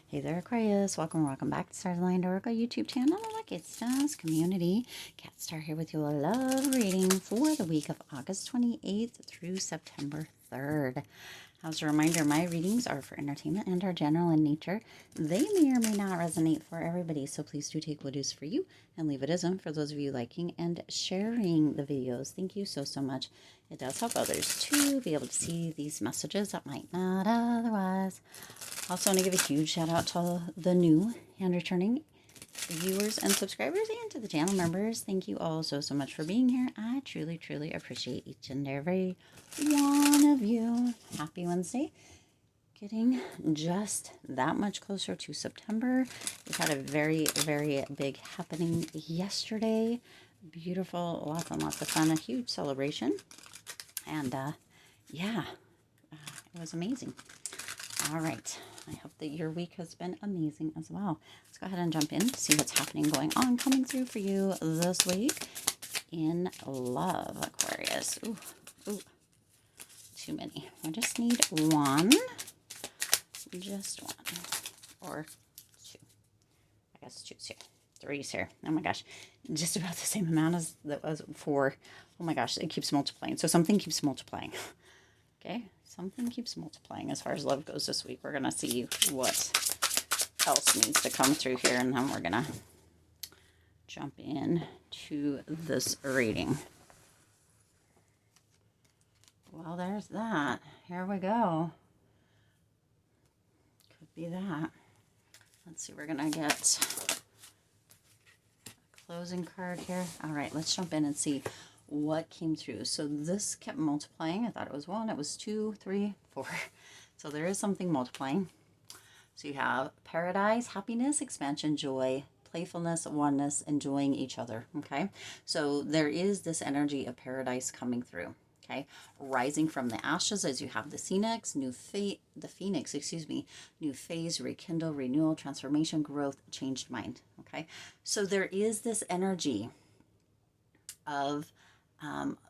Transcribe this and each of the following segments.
Hey there, Aquarius. Welcome back to Stars Aligned Oracle YouTube channel. Lucky Stars community. Cat Star here with you. A love reading for the week of August 28th through September 3rd. As a reminder, my readings are for entertainment and are general in nature. They may or may not resonate for everybody, so please do take what is for you and leave what isn't for those of you liking and sharing the videos. Thank you so much. It does help others to be able to see these messages that might not otherwise. Also want to give a huge shout out to the new and returning viewers and subscribers and to the channel members. Thank you all so much for being here. I truly appreciate each and every one of you. Happy Wednesday. Getting just that much closer to September. We had a very big happening yesterday. Beautiful, lots and lots of fun, a huge celebration. And yeah, it was amazing. All right. I hope that your week has been amazing as well. Let's go ahead and jump in to see what's happening, going on, coming through for you this week in love, Aquarius. Ooh, too many. I just need one. Just one. Or two. I guess two's here. Three's here. Oh my gosh. Just about the same amount as that was for. Oh my gosh. It keeps multiplying. So something keeps multiplying. Okay. Something keeps multiplying as far as love goes this week. We're going to see what else needs to come through here, and then we're going to jump in to this reading. Well, there's that. Here we go. Could be that. Let's see. We're going to get a closing card here. All right. Let's jump in and see what came through. So this kept multiplying. I thought it was 1. It was 2, 3, 4. So there is something multiplying. So you have paradise, happiness, expansion, joy, playfulness, oneness, enjoying each other. Okay. So there is this energy of paradise coming through. Okay. Rising from the ashes as you have the phoenix, new phase, rekindle, renewal, transformation, growth, changed mind. Okay. So there is this energy of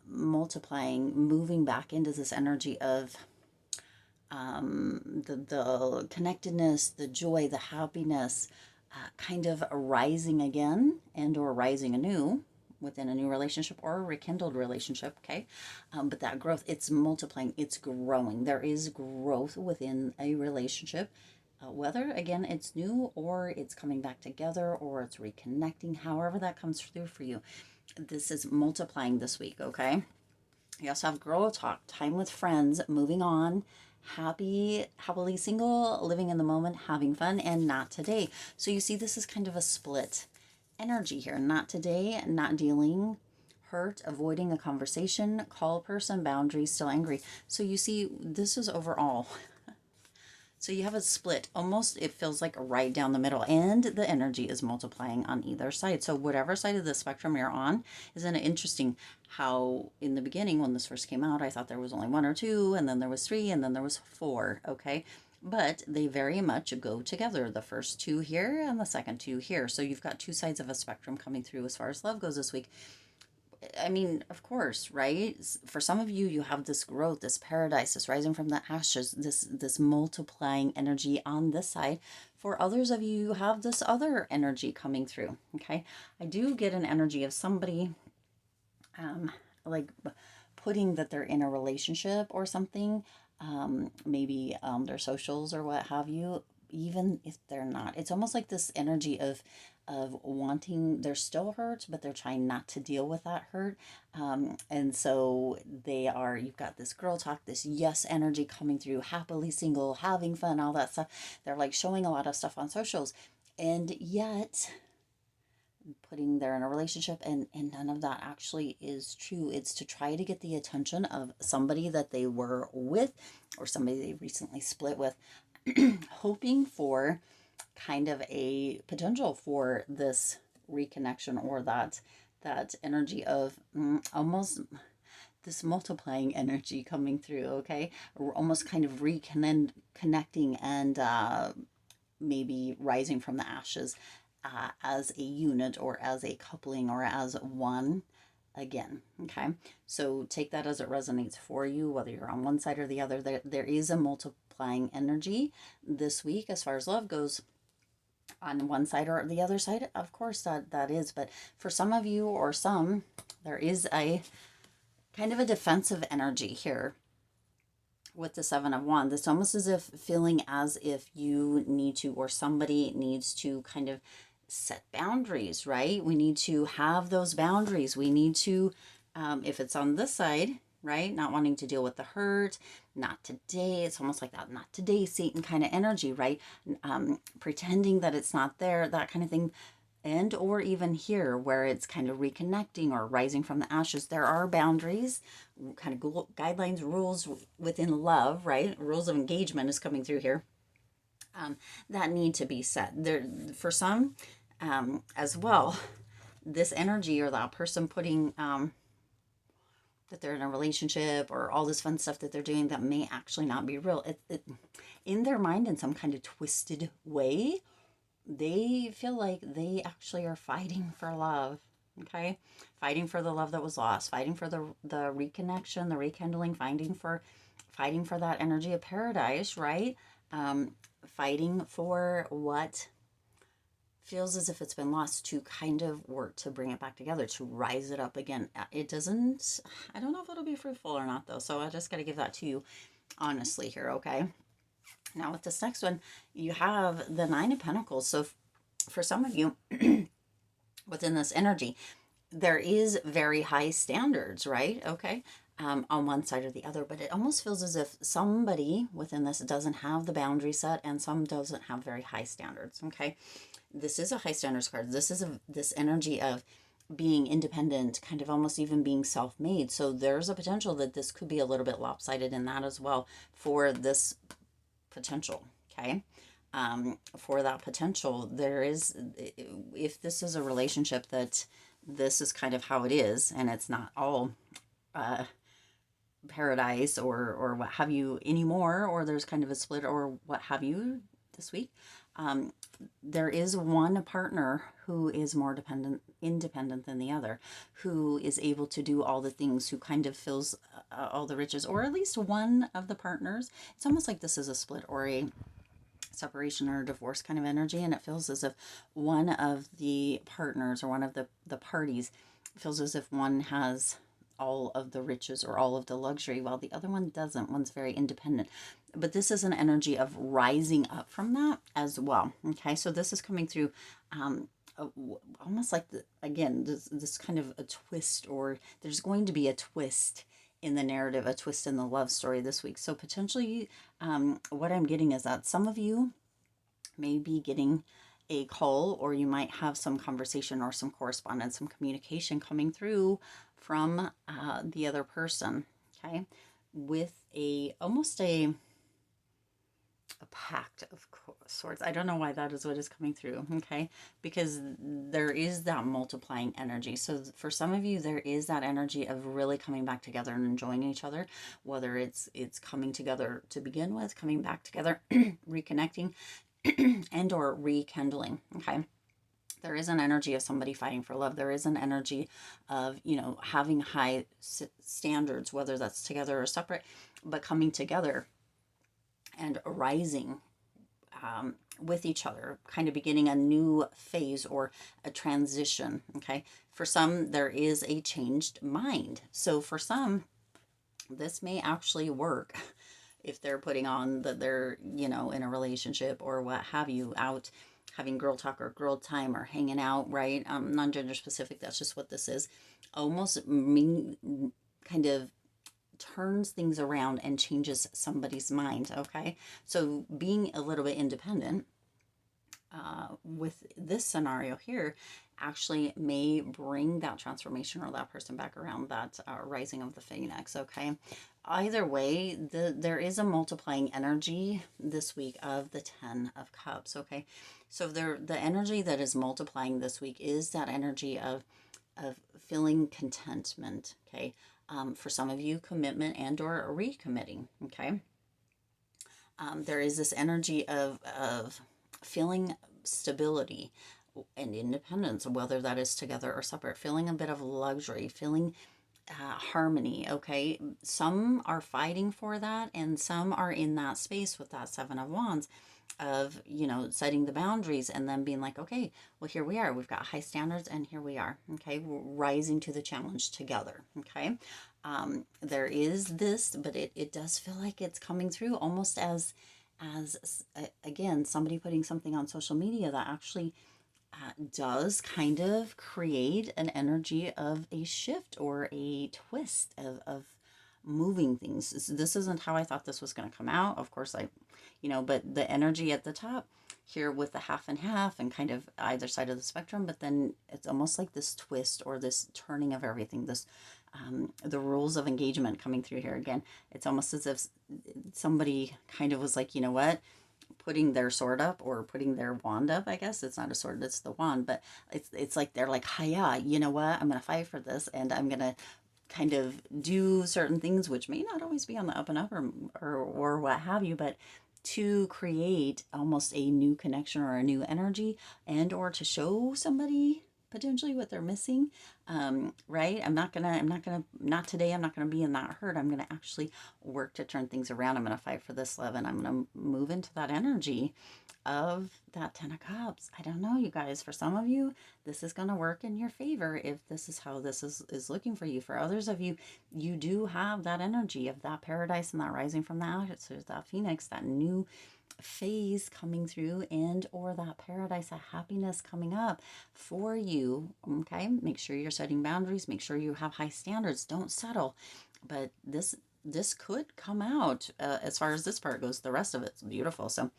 multiplying, moving back into this energy of the connectedness, the joy, the happiness, kind of rising again and or rising anew within a new relationship or a rekindled relationship. Okay. But that growth, it's multiplying, it's growing. There is growth within a relationship. Whether, again, it's new or it's coming back together or it's reconnecting, however that comes through for you. This is multiplying this week, okay? You also have girl talk, time with friends, moving on, happily single, living in the moment, having fun, and not today. So you see this is kind of a split energy here. Not today, not dealing, hurt, avoiding a conversation, call person, boundaries, still angry. So you see this is overall. So you have a split, almost it feels like right down the middle, and the energy is multiplying on either side. So whatever side of the spectrum you're on, isn't it interesting how in the beginning when this first came out, I thought there was only 1 or 2, and then there was 3, and then there was 4, okay? But they very much go together, the first 2 here and the second 2 here. So you've got 2 sides of a spectrum coming through as far as love goes this week. I mean, of course, right? For some of you, you have this growth, this paradise, this rising from the ashes, this multiplying energy on this side. For others of you, you have this other energy coming through, okay? I do get an energy of somebody like putting that they're in a relationship or something, maybe their socials or what have you, even if they're not. It's almost like this energy of wanting, they're still hurt, but they're trying not to deal with that hurt. And so you've got this girl talk, this yes energy coming through, happily single, having fun, all that stuff. They're like showing a lot of stuff on socials, and yet they're in a relationship, and none of that actually is true. It's to try to get the attention of somebody that they were with or somebody they recently split with, hoping for kind of a potential for this reconnection or that energy of almost this multiplying energy coming through, okay? Almost kind of reconnecting and maybe rising from the ashes as a unit or as a coupling or as one again, okay? So take that as it resonates for you, whether you're on one side or the other. There is a multiplying energy this week as far as love goes. On one side or the other side, of course that is, but for some of you or some, there is a kind of a defensive energy here with the Seven of Wands. It's almost as if feeling as if you need to, or somebody needs to kind of set boundaries, right? We need to have those boundaries. We need to, if it's on this side, right? Not wanting to deal with the hurt, not today. It's almost like that, not today, Satan kind of energy, right? Pretending that it's not there, that kind of thing. And or even here where it's kind of reconnecting or rising from the ashes. There are boundaries, kind of guidelines, rules within love, right? Rules of engagement is coming through here, that need to be set. There, for some, as well, this energy or that person putting that they're in a relationship or all this fun stuff that they're doing that may actually not be real. In their mind, in some kind of twisted way, they feel like they actually are fighting for love. Okay, fighting for the love that was lost, fighting for the reconnection, the rekindling, fighting for that energy of paradise, right? Fighting for what feels as if it's been lost, to kind of work to bring it back together, to rise it up again. It doesn't, I don't know if it'll be fruitful or not though, so I just got to give that to you honestly here, okay? Now with this next one, you have the Nine of Pentacles. So for some of you within this energy, there is very high standards, right? Okay. On one side or the other, but it almost feels as if somebody within this doesn't have the boundary set and some doesn't have very high standards. Okay. This is a high standards card. This is this energy of being independent, kind of almost even being self-made. So there's a potential that this could be a little bit lopsided in that as well for this potential. Okay. For that potential, there is, if this is a relationship that this is kind of how it is, and it's not all paradise or what have you anymore, or there's kind of a split or what have you this week, there is one partner who is more independent than the other, who is able to do all the things, who kind of fills all the riches, or at least one of the partners. It's almost like this is a split or a separation or divorce kind of energy, and it feels as if one of the partners or one of the parties feels as if one has all of the riches or all of the luxury while the other one doesn't. One's very independent, but this is an energy of rising up from that as well. Okay, so this is coming through almost like again this kind of a twist, or there's going to be a twist in the narrative, a twist in the love story this week. So potentially what I'm getting is that some of you may be getting a call, or you might have some conversation or some correspondence, some communication coming through from the other person, okay, with almost a pact of sorts. I don't know why that is what is coming through, okay, because there is that multiplying energy. So for some of you, there is that energy of really coming back together and enjoying each other, whether it's coming together to begin with, coming back together, reconnecting, and or rekindling. Okay, there is an energy of somebody fighting for love. There is an energy of, having high standards, whether that's together or separate, but coming together and rising with each other, kind of beginning a new phase or a transition. Okay, for some there is a changed mind. So for some, this may actually work if they're putting on that they're, in a relationship or what have you, out having girl talk or girl time or hanging out, right? Non-gender specific, that's just what this is. Almost kind of turns things around and changes somebody's mind, okay? So being a little bit independent with this scenario here actually may bring that transformation or that person back around, that rising of the phoenix, okay? Either way, there is a multiplying energy this week of the 10 of Cups, okay? So the energy that is multiplying this week is that energy of feeling contentment, okay? For some of you, commitment and or recommitting, okay? There is this energy of feeling stability and independence, whether that is together or separate, feeling a bit of luxury, feeling harmony, okay? Some are fighting for that, and some are in that space with that Seven of Wands of, you know, setting the boundaries and then being like, okay, well, here we are. We've got high standards and here we are, okay? We're rising to the challenge together, okay? There is this, but it does feel like it's coming through almost as again, somebody putting something on social media that actually does kind of create an energy of a shift or a twist of moving things. This isn't how I thought this was going to come out. Of course, you know, but the energy at the top here with the half and half and kind of either side of the spectrum, but then it's almost like this twist or this turning of everything, this the rules of engagement coming through here again. It's almost as if somebody kind of was like, you know what, putting their sword up or putting their wand up. I guess it's not a sword, it's the wand, but it's like they're like, hiya, you know what, I'm gonna fight for this, and I'm gonna kind of do certain things which may not always be on the up and up or what have you, but to create almost a new connection or a new energy, and or to show somebody potentially what they're missing. Right, not today, I'm not gonna be in that hurt. I'm gonna actually work to turn things around. I'm gonna fight for this love, and I'm gonna move into that energy of that Ten of Cups. I don't know, you guys, for some of you this is going to work in your favor if this is how this is looking for you. For others of you, you do have that energy of that paradise and that rising from the ashes, so that phoenix, that new phase coming through, and or that paradise, that happiness coming up for you. Okay, make sure you're setting boundaries, make sure you have high standards, don't settle. But this could come out, as far as this part goes. The rest of it's beautiful. So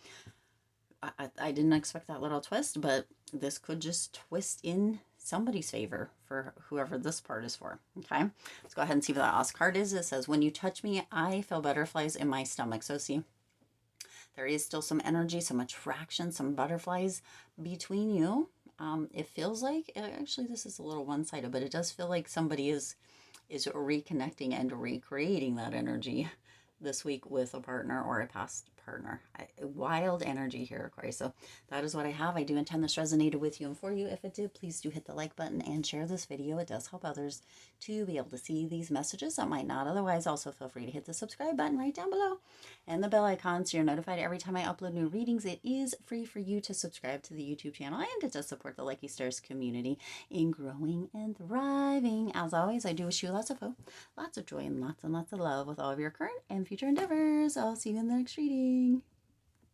I didn't expect that little twist, but this could just twist in somebody's favor for whoever this part is for. Okay, let's go ahead and see what that Oz card is. It says, when you touch me, I feel butterflies in my stomach. So see, there is still some energy, some attraction, some butterflies between you. It feels like, actually this is a little one-sided, but it does feel like somebody is reconnecting and recreating that energy this week with a partner or a past partner. Wild energy here, Aquarius. So that is what I have. I do intend this resonated with you and for you. If it did, please do hit the like button and share this video. It does help others to be able to see these messages that might not otherwise. Also, feel free to hit the subscribe button right down below and the bell icon so you're notified every time I upload new readings. It is free for you to subscribe to the YouTube channel, and it does support the Lucky Stars community in growing and thriving. As always, I do wish you lots of hope, lots of joy, and lots of love with all of your current and future endeavors. I'll see you in the next reading.